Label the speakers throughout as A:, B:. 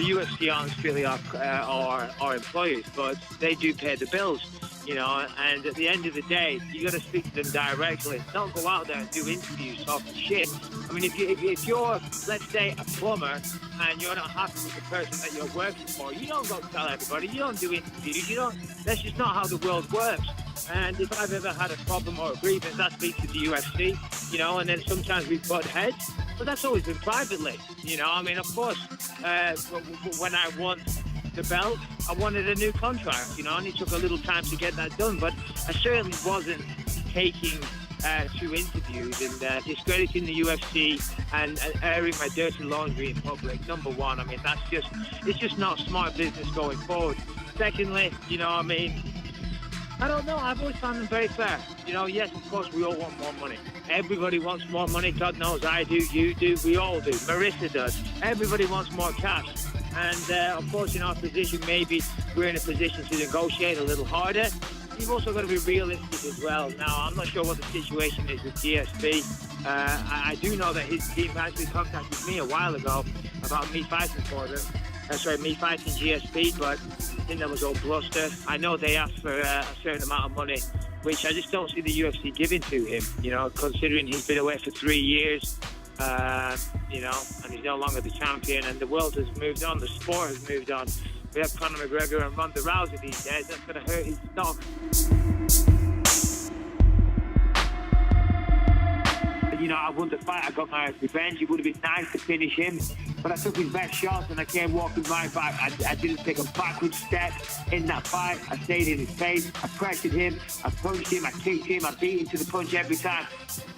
A: the UFC aren't strictly our employers, but they do pay the bills, you know, and at the end of the day, you got to speak to them directly. Don't go out there and do interviews talking shit. I mean, if you're, let's say, a plumber, and you're not happy with the person that you're working for, you don't go tell everybody, you don't do interviews, that's just not how the world works. And if I've ever had a problem or a grievance, I speak to the UFC, you know, and then sometimes we butt heads, but that's always been privately, you know. I mean, of course, when I won the belt, I wanted a new contract, you know, and it took a little time to get that done, but I certainly wasn't taking to interviews and discrediting the UFC and airing my dirty laundry in public. Number one, I mean, it's just not smart business going forward. Secondly, you know, I mean, I don't know. I've always found them very fair. You know, yes, of course, we all want more money. Everybody wants more money. God knows I do, you do, we all do. Marissa does. Everybody wants more cash. And, of course, in our position, maybe we're in a position to negotiate a little harder. You've also got to be realistic as well. Now, I'm not sure what the situation is with GSP. I do know that his team actually contacted me a while ago about me fighting for them. Me fighting GSP, but I think that was all bluster. I know they asked for a certain amount of money, which I just don't see the UFC giving to him, you know, considering he's been away for 3 years, you know, and he's no longer the champion, and the world has moved on, the sport has moved on. We have Conor McGregor and Ronda Rousey these days. That's going to hurt his stock. You know, I won the fight. I got my revenge. It would have been nice to finish him, but I took his best shots and I came walking right back. I didn't take a backward step in that fight. I stayed in his face. I pressured him. I punched him. I kicked him. I beat him to the punch every time.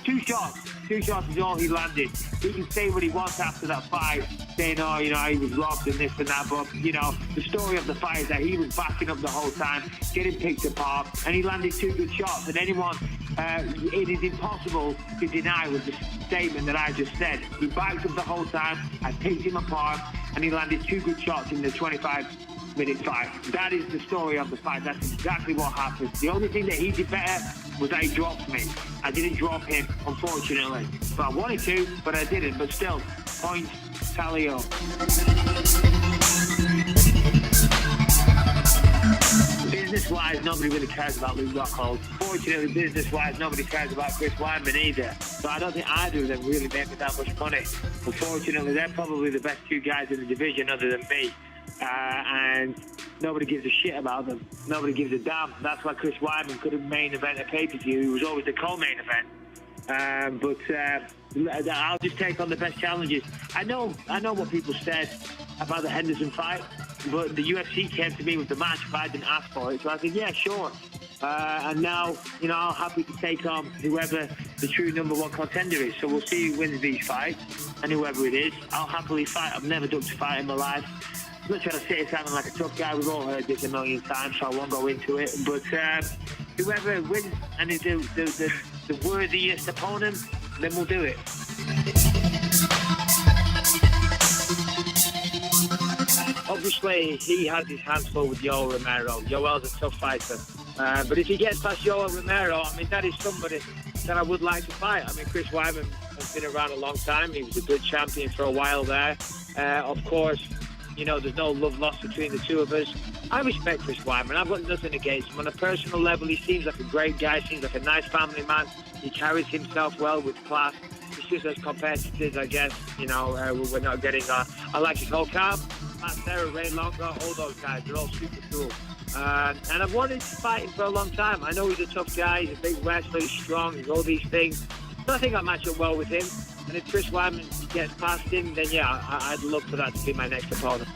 A: 2 shots. 2 shots is all he landed. He can say what he wants after that fight, saying, oh, you know, he was robbed and this and that. But, you know, the story of the fight is that he was backing up the whole time, getting picked apart, and he landed 2 good shots. And anyone, it is impossible to deny with the statement that I just said. He backed up the whole time, I picked him apart, and he landed 2 good shots in the 25-minute fight. That is the story of the fight. That's exactly what happened. The only thing that he did better was that he dropped me. I didn't drop him, unfortunately. But I wanted to, but I didn't. But still, points tally up. Business-wise, nobody really cares about Luke Rockhold. Fortunately, business-wise, nobody cares about Chris Weidman either. So I don't think either of them really make me that much money. Unfortunately, they're probably the best 2 guys in the division other than me. And nobody gives a shit about them. Nobody gives a damn. That's why Chris Weidman couldn't main event a pay-per-view. He was always the co-main event. But I'll just take on the best challenges. I know what people said about the Henderson fight, but the UFC came to me with the match if I didn't ask for it. So I said, yeah, sure. And now, you know, I'm happy to take on whoever the true #1 contender is. So we'll see who wins these fights, and whoever it is, I'll happily fight. I've never ducked a fight in my life. I'm not trying to sit here sounding like a tough guy. We've all heard this a million times, so I won't go into it. But whoever wins and is the worthiest opponent, then we'll do it. Obviously, he has his hands full with Yoel Romero. Yoel's a tough fighter. But if he gets past Yoel Romero, I mean, that is somebody that I would like to fight. I mean, Chris Weidman has been around a long time. He was a good champion for a while there. Of course, you know, there's no love lost between the two of us. I respect Chris Weidman. I've got nothing against him. On a personal level, he seems like a great guy. Seems like a nice family man. He carries himself well with class. It's just as competitors, I guess, you know, we're not getting on. I like his whole camp. Matt Serra, Ray Longo, all those guys. They're all super cool. And I've wanted to fight him for a long time. I know he's a tough guy. He's a big wrestler. He's strong. He's all these things. So I think I match up well with him. And if Chris Weidman gets past him, then yeah, I'd love for that to be my next opponent.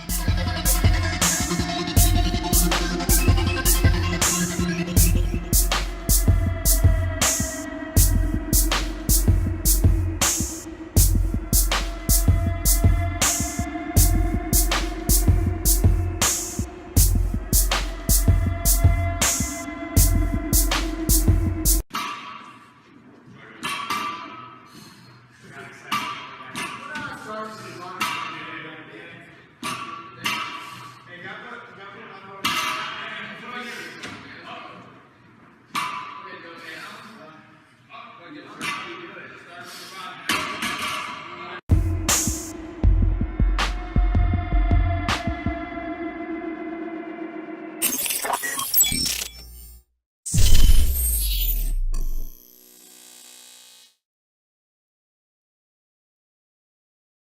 B: Get